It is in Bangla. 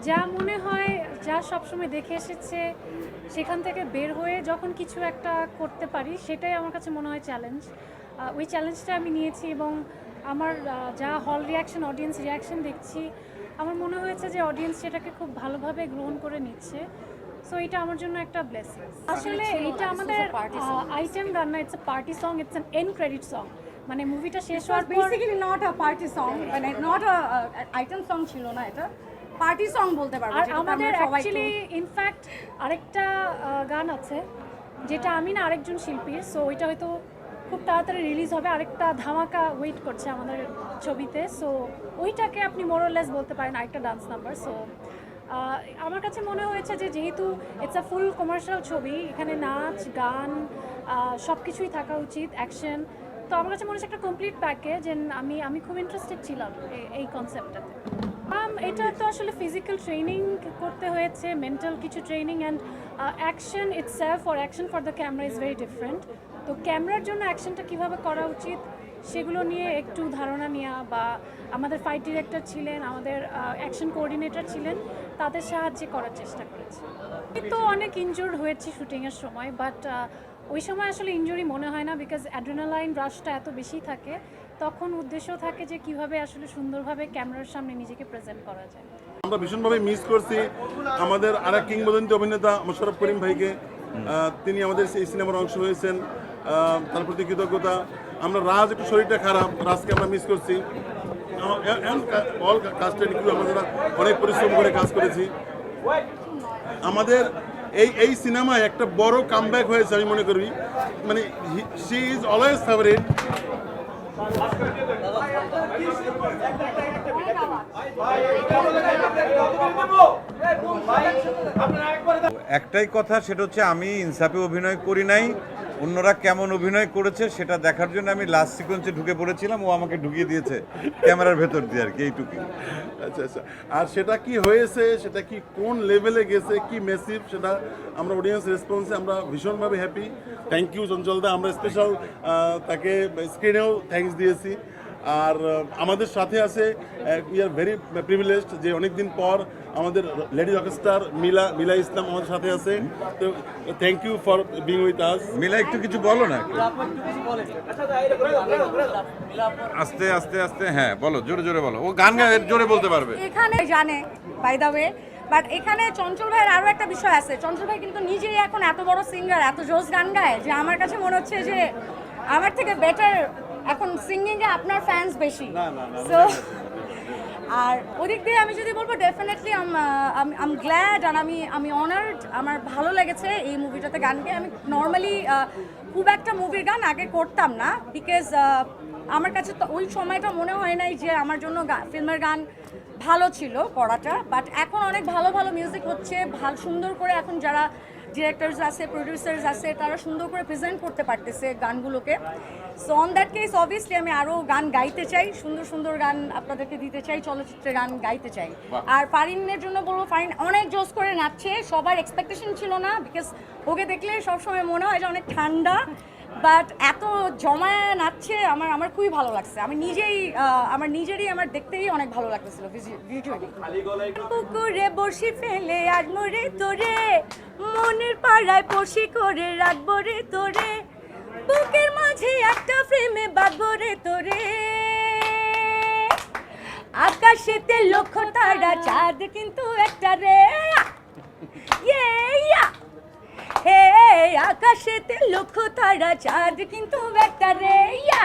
যা মনে হয়, যা সবসময় দেখে এসেছে সেখান থেকে বের হয়ে যখন কিছু একটা করতে পারি, সেটাই আমার কাছে মনে হয় চ্যালেঞ্জ। ওই চ্যালেঞ্জটা আমি নিয়েছি এবং আমার যা হল রিয়াকশন, অডিয়েন্স রিয়াকশন দেখছি, আমার মনে হয়েছে যে অডিয়েন্স সেটাকে খুব ভালোভাবে গ্রহণ করে নিচ্ছে। সো এটা আমার জন্য একটা ব্লেসিং। আসলে এটা আমাদের আইটেম গান না, it's a party song, it's an end credit song. মানে মুভিটা শেষ হওয়ার পর basically not a party song, মানে নট আ আইটেম সং ছিল না, এটা পার্টি সং বলতে পারবো। আর আমাদের অ্যাকচুয়ালি ইনফ্যাক্ট আরেকটা গান আছে যেটা আমি না আরেকজন শিল্পীর, সো ওইটা হয়তো খুব তাড়াতাড়ি রিলিজ হবে। আরেকটা ধামাকা ওয়েট করছে আমাদের ছবিতে, সো ওইটাকে আপনি মোরলেস বলতে পারেন আরেকটা ডান্স নাম্বার। সো আমার কাছে মনে হয়েছে যে যেহেতু ইটস আ ফুল কমার্শিয়াল ছবি, এখানে নাচ গান সব কিছুই থাকা উচিত, অ্যাকশন, তো আমার কাছে মনে হচ্ছে একটা কমপ্লিট প্যাকেজ। আমি খুব ইন্টারেস্টেড ছিলাম এই কনসেপ্টটাতে। এটা তো আসলে ফিজিক্যাল ট্রেনিং করতে হয়েছে, মেন্টাল কিছু training, and action itself or action for the camera is very different. তো ক্যামেরার জন্য অ্যাকশনটা কীভাবে করা উচিত সেগুলো নিয়ে একটু ধারণা নেওয়া, বা আমাদের ফাইট ডিরেক্টর ছিলেন, আমাদের অ্যাকশন কোঅর্ডিনেটর ছিলেন, তাদের সাহায্যে করার চেষ্টা করেছি। তো অনেক ইনজুর্ড হয়েছি শুটিংয়ের সময়, বাট ওই সময় আসলে ইনজুরি মনে হয় না, বিকজ অ্যাড্রেনালাইন রাশটা এত বেশি থাকে। তখন উদ্দেশ্য থাকে যে কিভাবে আসলে সুন্দরভাবে ক্যামেরার সামনে নিজেকে প্রেজেন্ট করা যায়। আমরা ভীষণভাবে মিস করছি আমাদের আরেক কিংবদন্তি অভিনেতা মোশাররফ করিম ভাইকে। তিনি আমাদের এই সিনেমার অংশ হয়েছেন, তার প্রতি কৃতজ্ঞতা। আমরা রাজ একটু শরীরটা খারাপ, রাজকে আমরা মিস করছি। অল কাস্টেড আমরা অনেক পরিশ্রম করে কাজ করেছি। আমাদের এই সিনেমায় একটা বড় কামব্যাক হয়েছে আমি মনে করি, মানে শি ইজ অলওয়েজ ফেভারিট। একটাই কথা, সেটা হচ্ছে আমি ইনসাফে অভিনয় করি নাই, অন্যরা কেমন অভিনয় করেছে সেটা দেখার জন্য আমি লাস্ট সিকোয়েন্সে ঢুকে পড়েছিলাম, ও আমাকে ঢুকিয়ে দিয়েছে ক্যামেরার ভেতর দিয়ে আর কি, এইটুকুই। আচ্ছা আচ্ছা, আর সেটা কি হয়েছে, সেটা কি কোন লেভেলে গেছে, কি মেসিভ, সেটা আমরা অডিয়েন্স রেসপন্সে আমরা ভীষণভাবে হ্যাপি। থ্যাংক ইউ চঞ্চলদা, আমরা স্পেশাল তাকে স্ক্রিনেও থ্যাঙ্কস দিয়েছি। আর আমাদের সাথে আছে, উই আর ভেরি প্রিভিলেজড যে অনেকদিন পর আমাদের লেডি রকস্টার মিলা ইসলাম আমাদের সাথে আছে। তো thank you for being with us. Mila একটু কিছু বলো না, আস্তে আস্তে আস্তে, হ্যাঁ বলো, জোরে জোরে বলো, ও গান গায় জোরে বলতে পারবে। এখানে জানে বাই দ্য ওয়ে, বাট এখানে চঞ্চল ভাইয়ের আরও একটা বিষয় আছে। চঞ্চল ভাই কিন্তু নিজেই এখন এত বড় সিঙ্গার, এত জোস গান গায় যে আমার কাছে মনে হচ্ছে যে আমার থেকে বেটার এখন সিঙ্গিংয়ে আপনার ফ্যান্স বেশি। সো আর ওদিক দিয়ে আমি যদি বলবো, ডেফিনেটলি আম গ্ল্যাড আর আমি অনার্ড। আমার ভালো লেগেছে এই মুভিটাতে গান গেয়ে। আমি নর্মালি খুব একটা মুভির গান আগে করতাম না, বিকজ আমার কাছে তো ওই সময়টা মনে হয় নাই যে আমার জন্য ফিল্মের গান ভালো ছিল করাটা। বাট এখন অনেক ভালো ভালো মিউজিক হচ্ছে, সুন্দর করে এখন যারা ডিরেক্টরস আছে, প্রডিউসার্স আছে, তারা সুন্দর করে প্রেজেন্ট করতে পারতেছে গানগুলোকে। So on that case obviously আমি আরও গান গাইতে চাই, সুন্দর সুন্দর গান আপনাদেরকে দিতে চাই, চলচ্চিত্রের গান গাইতে চাই। আর ফারিনের জন্য বলবো, ফারিন অনেক জোস করে নাচছে, সবার এক্সপেকটেশন ছিল না, বিকজ ওকে দেখলে সবসময় মনে হয় যে অনেক ঠান্ডা, বাট এত জমায় নাচছে, আমার খুবই ভালো লাগছে। আমি নিজেই আমার দেখতেই অনেক ভালো লাগতেছিল ভিজুয়ালি। পুকুরে বসি ফেলে আর মরে তোরে, মনের পাড়ায় পশি করে রাখবো রে তোরে, বুকের মাঝে একটা ফ্রেমে বাঁধবো রে তোরে, আকাশেতে লক্ষ তারা, চাঁদ কিন্তু একটা রে, হে আকাশেতে লক্ষ তারা, চাঁদ কিন্তু একটা রে, ইয়া